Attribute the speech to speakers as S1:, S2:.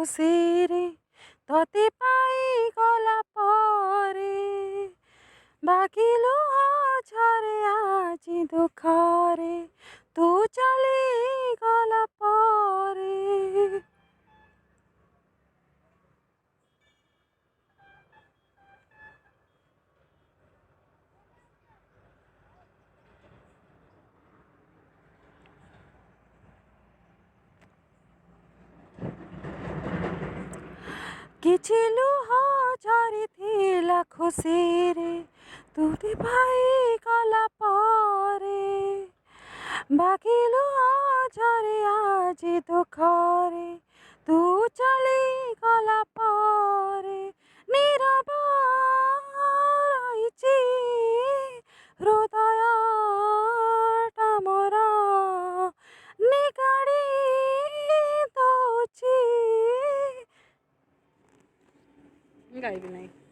S1: ଖୁସିରେ ତତେ ପାଇଗଲା ପରେ ବାକି ଲୁହ ଝରେ ଆଜି ଦୁଃଖରେ ତୁ ଚାଲିଗଲା ପରେ। କିଛି ଲୁହ ଝରିଥିଲା ଖୁସିରେ ତୁତେ ପାଇଗଲା ପରେ ବାକି ଲୁହ ଝରେ ଆଜି ଦୁଃଖରେ ତୁ ଚାଲିଗଲା ପରେ। ନୀରବ ରହିଛି ହୃଦୟଟା ମୋର ନିଗାଡ଼ି ଦଉଛି। ଗାଇବି ନାହିଁ।